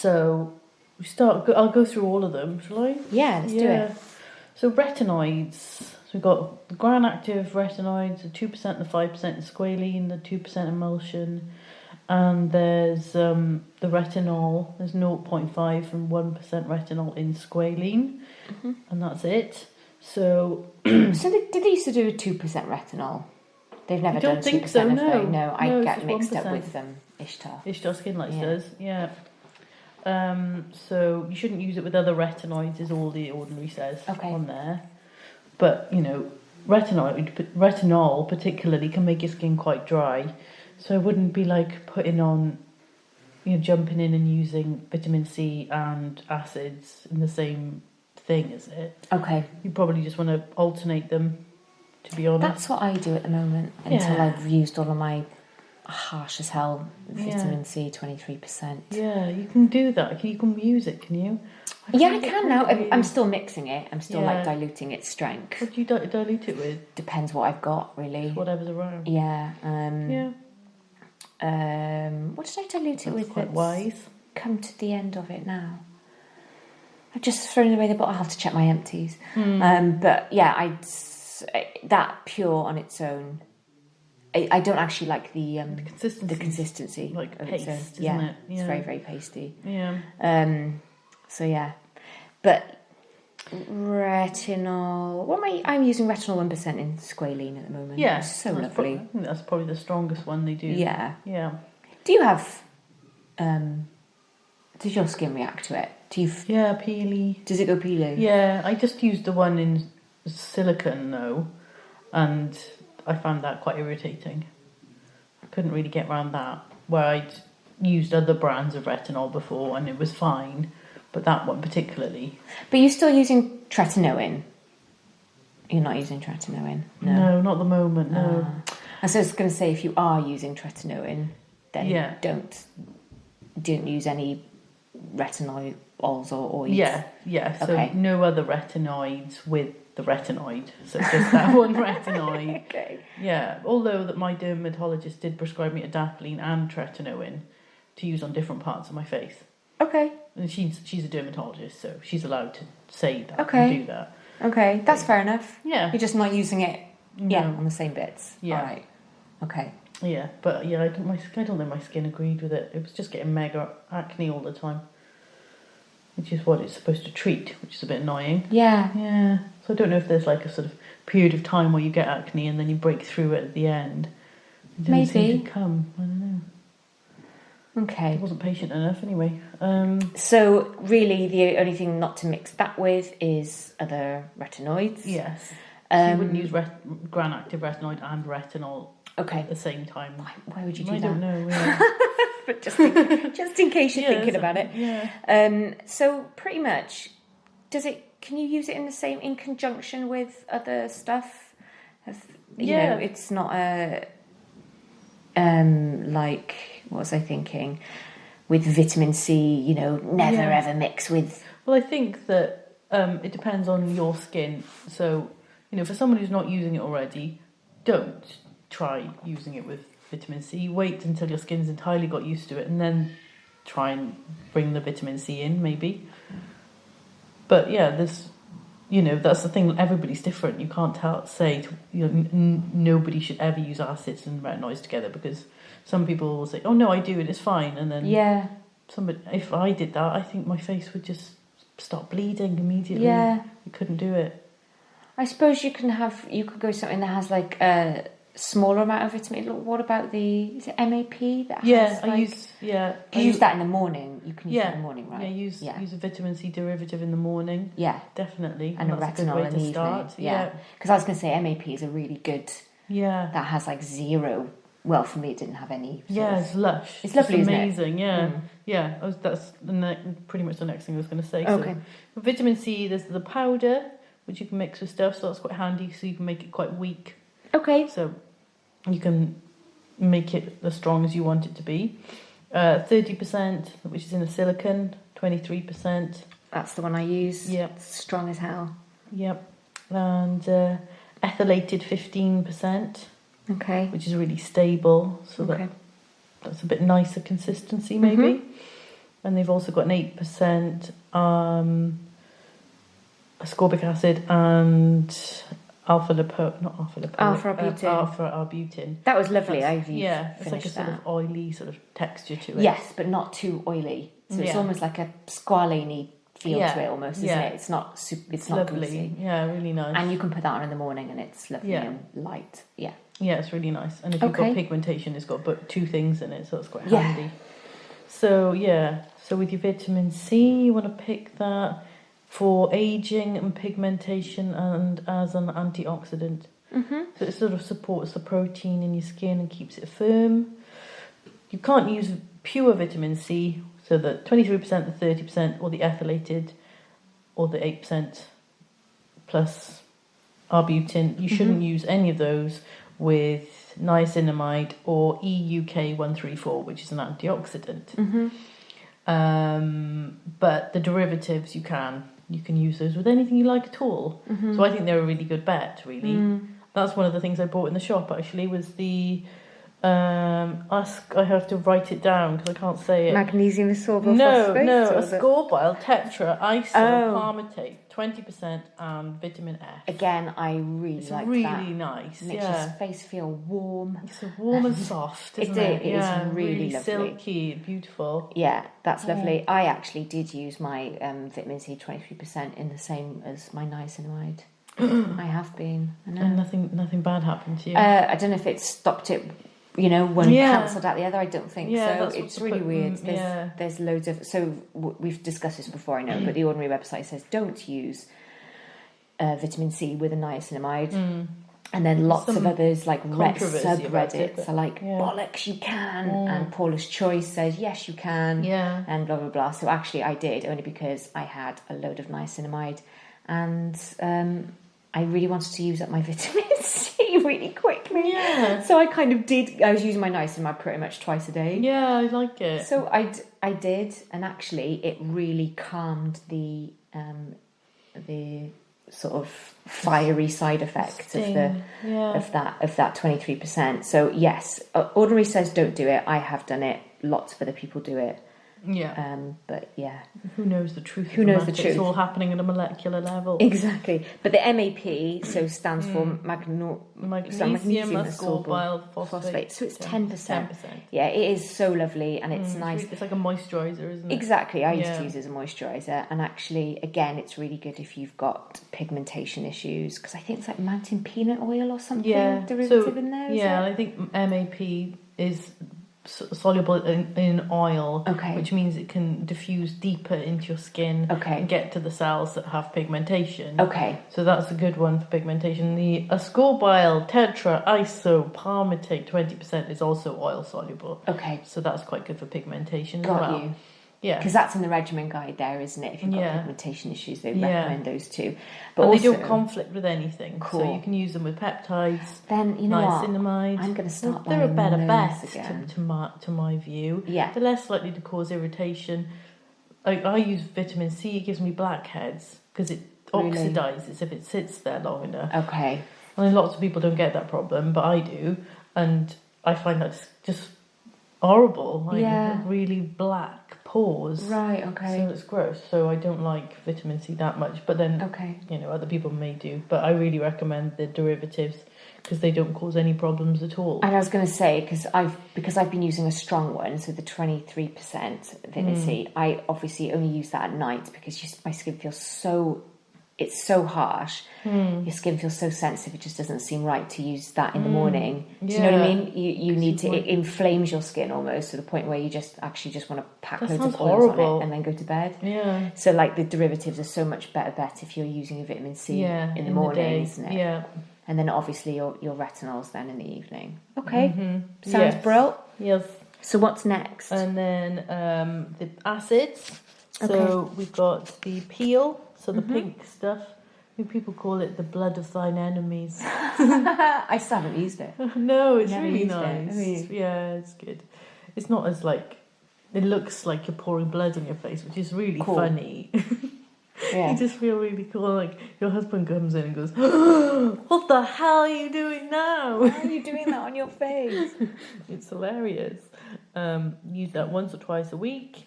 So I'll go through all of them, shall I? Yeah, let's do it. So retinoids. So we've got the gram-active retinoids, the 2% and the 5% in squalene, the 2% emulsion. And there's the retinol. There's 0.5 and 1% retinol in squalene. And that's it. So... did they used to do a 2% retinol? They've never done 2%, have they? No, I get mixed 1%. Up with Ishtar. Ishtar Skin Lights does, yeah. So you shouldn't use it with other retinoids, is all the ordinary says on there. But, retinol particularly can make your skin quite dry. So I wouldn't be like putting on, jumping in and using vitamin C and acids in the same thing, is it? Okay. You probably just want to alternate them, to be honest. That's what I do at the moment until I've used all of my harsh as hell vitamin C, 23%. Yeah, you can do that. You can use it, can you? I can now. I'm still mixing it. I'm still diluting its strength. What do you dilute it with? Depends what I've got, really. Just whatever's around. Yeah. What did I dilute it with? Quite wise. Come to the end of it now. I've just thrown away the bottle. I'll have to check my empties. But yeah, that pure on its own. I don't actually like the consistency. Like paste, isn't it? Yeah, it's very, very pasty. Yeah. So yeah, but retinol. I'm using retinol 1% in squalene at the moment. Yeah, it's so lovely. I think that's probably the strongest one they do. Yeah. Yeah. Do you have? Does your skin react to it? Yeah, peely. Does it go peely? Yeah, I just used the one in silicone though, and I found that quite irritating. I couldn't really get around that. Where I'd used other brands of retinol before and it was fine, but that one particularly. But you're still using tretinoin? You're not using tretinoin? No, not at the moment, no. And so I was going to say, if you are using tretinoin, then don't use any retinoids or oils. Yeah. So no other retinoids with the retinoid, so just that one retinoid. Okay. Yeah, although that my dermatologist did prescribe me adapalene and tretinoin to use on different parts of my face. Okay. And she's a dermatologist, so she's allowed to say that and do that. Okay, that's fair enough. Yeah. You're just not using it on the same bits. Yeah. All right. Okay. Yeah, but I don't think my skin agreed with it. It was just getting mega acne all the time, which is what it's supposed to treat, which is a bit annoying. Yeah. Yeah. So I don't know if there's like a sort of period of time where you get acne and then you break through it at the end. It didn't seem to come. I don't know. Okay. I wasn't patient enough anyway. So really the only thing not to mix that with is other retinoids. Yes. So you wouldn't use gram-active retinoid and retinol at the same time. Why would you do that? I don't know. Yeah. But just in case you're thinking about it. Yeah. So pretty much, can you use it in conjunction with other stuff? You know, it's not a like, what was I thinking? With vitamin C, never ever mix with. Well, I think that it depends on your skin. So, for someone who's not using it already, don't try using it with vitamin C. Wait until your skin's entirely got used to it, and then try and bring the vitamin C in, maybe. But yeah, that's the thing. Everybody's different. You can't say nobody should ever use acids and retinoids together, because some people will say, "Oh no, I do, and it's fine." And then if I did that, I think my face would just stop bleeding immediately. Yeah, you couldn't do it. I suppose you could go something that has like a smaller amount of vitamin. What about is it MAP that has? I use that in the morning. You can use it in the morning, right? Yeah, use a vitamin C derivative in the morning. Yeah, definitely. And a retinol in the evening. Yeah, because I was going to say MAP is a really good. Yeah, that has like zero. Well, for me, it didn't have any. It's lush. It's lovely, it's isn't amazing. it? Yeah, yeah. That's pretty much the next thing I was going to say. Okay. So, vitamin C, there's the powder, which you can mix with stuff, so that's quite handy. So you can make it quite weak. Okay. So you can make it as strong as you want it to be. 30%, which is in a silicone. 23%. That's the one I use. Yep. It's strong as hell. Yep. And ethylated 15%. Okay. Which is really stable, so that's a bit nicer consistency maybe. and they've also got an 8% ascorbic acid and alpha-arbutin. That was lovely. It's like a sort of oily sort of texture to it. Yes, but not too oily. So it's almost like a squalene feel to it, almost, isn't it? It's not it's not lovely. greasy. Yeah, really nice. And you can put that on in the morning, and it's lovely and light. Yeah. Yeah, it's really nice. And if you've got pigmentation, it's got but 2 things in it, so it's quite handy. So so with your vitamin C, you want to pick that for aging and pigmentation and as an antioxidant. So it sort of supports the protein in your skin and keeps it firm. You can't use pure vitamin C, so the 23%, the 30%, or the ethylated, or the 8% plus arbutin. You shouldn't use any of those with niacinamide or EUK 134, which is an antioxidant. But the derivatives you can use those with anything you like at all. So I think they're a really good bet, really. That's one of the things I bought in the shop, actually, was the I have to write it down because I can't say it. Magnesium ascorbyl phosphate? No, ascorbyl tetra isopalmitate, 20%, and vitamin F. Again, I really like that. It's really nice. It makes your face feel warm. It's so warm and soft, isn't it? It is really lovely. Silky, beautiful. Yeah, that's lovely. I actually did use my vitamin C 23% in the same as my niacinamide. I have been. I know. And nothing bad happened to you? I don't know if it stopped it, one cancelled out the other. I don't think so. It's really weird. There's loads of... So we've discussed this before, I know, but the Ordinary website says don't use vitamin C with a niacinamide. And then lots of others, like subreddits, are like, bollocks, you can. And Paula's Choice says, yes, you can. And blah, blah, blah. So actually I did, only because I had a load of niacinamide. And I really wanted to use up my vitamin C really quickly. So I kind of did. I was using my niacinamide pretty much twice a day. Yeah, I like it. So I did. And actually it really calmed the sort of fiery side effects of that 23%. So yes, Ordinary says don't do it. I have done it. Lots of other people do it. But who knows the truth? It's all happening at a molecular level. Exactly. But the MAP stands for magnesium ascorbyl phosphate. So it's 10%. Yeah, it is so lovely, and it's nice. It's like a moisturiser, isn't it? Exactly. I used to use it as a moisturiser, and actually, again, it's really good if you've got pigmentation issues, because I think it's like mountain peanut oil or something derivative in there. I think MAP is soluble in oil, which means it can diffuse deeper into your skin and get to the cells that have pigmentation. So that's a good one for pigmentation. The ascorbyl tetra isopalmitate 20% is also oil soluble. So that's quite good for pigmentation as well. You. Yeah, because that's in the regimen guide there, isn't it? If you've got pigmentation issues, they recommend those too. But also, they don't conflict with anything, so you can use them with peptides. Then you know niacinamide. I'm going to start. They're a better bet to my view. Yeah, they're less likely to cause irritation. I use vitamin C. It gives me blackheads because it oxidizes if it sits there long enough. And lots of people don't get that problem, but I do, and I find that's just horrible. Really black pores. So it's gross. So I don't like vitamin C that much. But then, other people may do. But I really recommend the derivatives because they don't cause any problems at all. And I was going to say, because I've been using a strong one, so the 23% vitamin C, I obviously only use that at night because my skin feels it's so harsh. Your skin feels so sensitive. It just doesn't seem right to use that in the morning. Do you know what I mean? You need to. It inflames your skin almost to the point where you just want to pack loads of oils on it and then go to bed. So like the derivatives are so much better bet if you're using a vitamin C in the morning, isn't it? And then obviously your retinols then in the evening. Sounds brilliant. Yes. So what's next? And then the acids. So we've got the peel. So the pink stuff, people call it the blood of thine enemies. I still haven't used it. No, it's really nice. Yeah, it's good. It's not as it looks like you're pouring blood on your face, which is really funny. You just feel really cool. Like your husband comes in and goes, "What the hell are you doing now? Why are you doing that on your face?" It's hilarious. Use that once or twice a week.